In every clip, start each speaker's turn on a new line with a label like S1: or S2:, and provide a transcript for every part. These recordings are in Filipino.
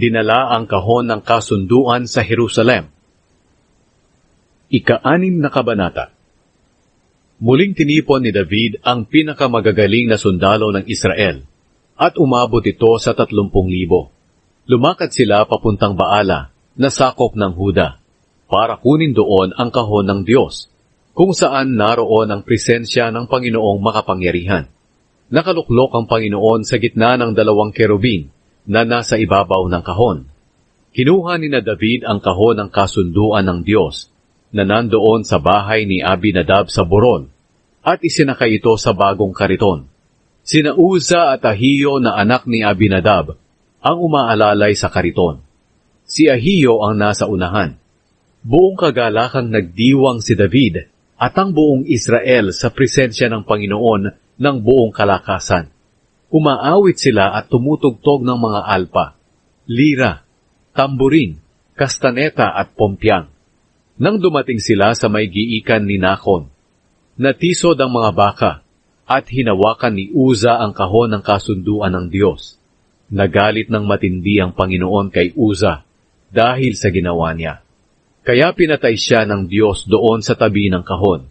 S1: dinala ang kahon ng kasunduan sa Jerusalem. Ika-6 na kabanata. Muling tinipon ni David ang pinakamagagaling na sundalo ng Israel, at umabot ito sa 30,000. Lumakad sila papuntang Baala, na sakop ng Huda, para kunin doon ang kahon ng Diyos, kung saan naroon ang presensya ng Panginoong makapangyarihan. Nakaluklok ang Panginoon sa gitna ng 2 kerubin na nasa ibabaw ng kahon. Kinuha ni David ang kahon ng kasunduan ng Diyos na nandoon sa bahay ni Abinadab sa Boron, at isinakay ito sa bagong kariton. Sina Uza at Ahiyo na anak ni Abinadab ang umaalalay sa kariton. Si Ahiyo ang nasa unahan. Buong kagalakang nagdiwang si David at ang buong Israel sa presensya ng Panginoon ng buong kalakasan. Umaawit sila at tumutugtog ng mga alpa, lira, tamburin, kastaneta at pompyang. Nang dumating sila sa may giikan ni Nakon, natisod ang mga baka at hinawakan ni Uza ang kahon ng kasunduan ng Diyos. Nagalit ng matindi ang Panginoon kay Uza dahil sa ginawa niya. Kaya pinatay siya ng Diyos doon sa tabi ng kahon.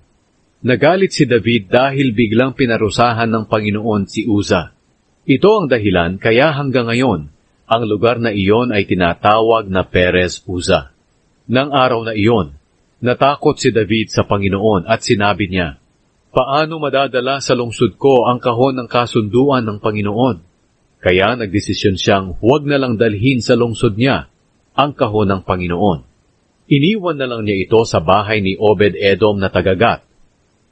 S1: Nagalit si David dahil biglang pinarusahan ng Panginoon si Uza. Ito ang dahilan kaya hanggang ngayon, ang lugar na iyon ay tinatawag na Perez Uza. Nang araw na iyon, natakot si David sa Panginoon at sinabi niya, "Paano madadala sa lungsod ko ang kahon ng kasunduan ng Panginoon?" Kaya nagdesisyon siyang huwag na lang dalhin sa lungsod niya ang kahon ng Panginoon. Iniwan na lang niya ito sa bahay ni Obed-Edom na taga-Gat.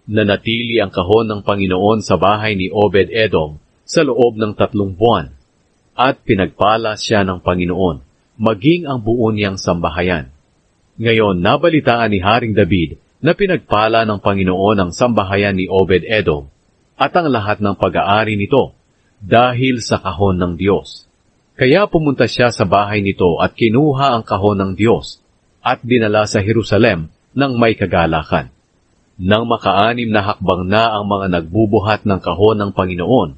S1: Nanatili ang kahon ng Panginoon sa bahay ni Obed-Edom sa loob ng 3 buwan, at pinagpala siya ng Panginoon, maging ang buo niyang sambahayan. Ngayon, nabalitaan ni Haring David na pinagpala ng Panginoon ang sambahayan ni Obed-Edom at ang lahat ng pag-aari nito dahil sa kahon ng Diyos. Kaya pumunta siya sa bahay nito at kinuha ang kahon ng Diyos at dinala sa Jerusalem ng may kagalakan. Nang maka-6 na hakbang na ang mga nagbubuhat ng kahon ng Panginoon,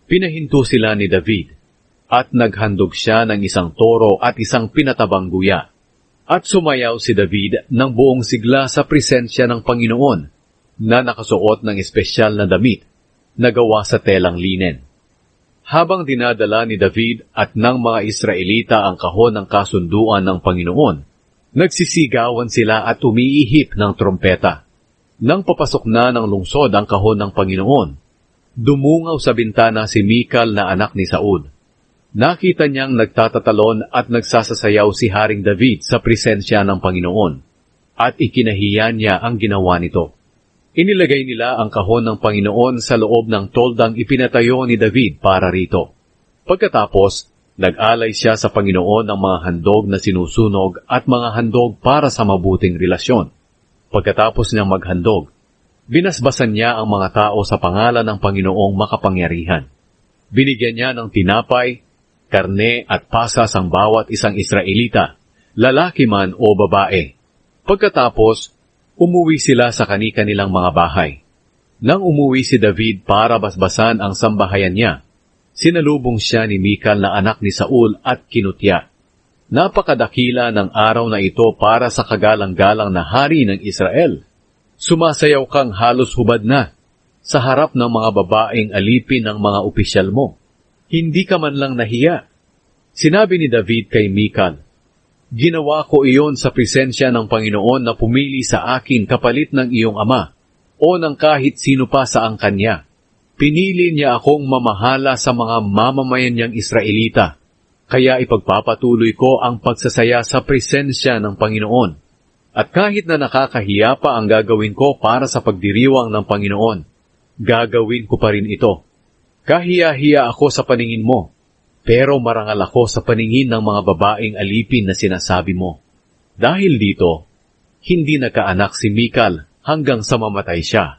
S1: pinahinto sila ni David at naghandog siya ng isang toro at isang pinatabang guya. At sumayaw si David ng buong sigla sa presensya ng Panginoon na nakasuot ng espesyal na damit na gawa sa telang linen. Habang dinadala ni David at ng mga Israelita ang kahon ng kasunduan ng Panginoon, nagsisigawan sila at umiihip ng trompeta. Nang papasok na ng lungsod ang kahon ng Panginoon, dumungaw sa bintana si Mikal na anak ni Saul. Nakita niyang nagtatatalon at nagsasasayaw si Haring David sa presensya ng Panginoon, at ikinahiya niya ang ginawa nito. Inilagay nila ang kahon ng Panginoon sa loob ng toldang ipinatayo ni David para rito. Pagkatapos, nag-alay siya sa Panginoon ng mga handog na sinusunog at mga handog para sa mabuting relasyon. Pagkatapos niyang maghandog, binasbasan niya ang mga tao sa pangalan ng Panginoong makapangyarihan. Binigyan niya ng tinapay, karne at pasas ang bawat isang Israelita, lalaki man o babae. Pagkatapos, umuwi sila sa kani-kanilang mga bahay. Nang umuwi si David para basbasan ang sambahayan niya, sinalubong siya ni Mikal na anak ni Saul at kinutya. Napakadakila ng araw na ito para sa kagalang-galang na hari ng Israel. Sumasayaw kang halos hubad na sa harap ng mga babaeng alipin ng mga opisyal mo. Hindi ka man lang nahiya. Sinabi ni David kay Mikal, "Ginawa ko iyon sa presensya ng Panginoon na pumili sa akin kapalit ng iyong ama o ng kahit sino pa sa ang kanya. Pinili niya akong mamahala sa mga mamamayan niyang Israelita, kaya ipagpapatuloy ko ang pagsasaya sa presensya ng Panginoon. At kahit na nakakahiya pa ang gagawin ko para sa pagdiriwang ng Panginoon, gagawin ko pa rin ito. Kahiya-hiya ako sa paningin mo, pero marangal ako sa paningin ng mga babaeng alipin na sinasabi mo." Dahil dito, hindi nagkaanak si Mikal hanggang sa mamatay siya.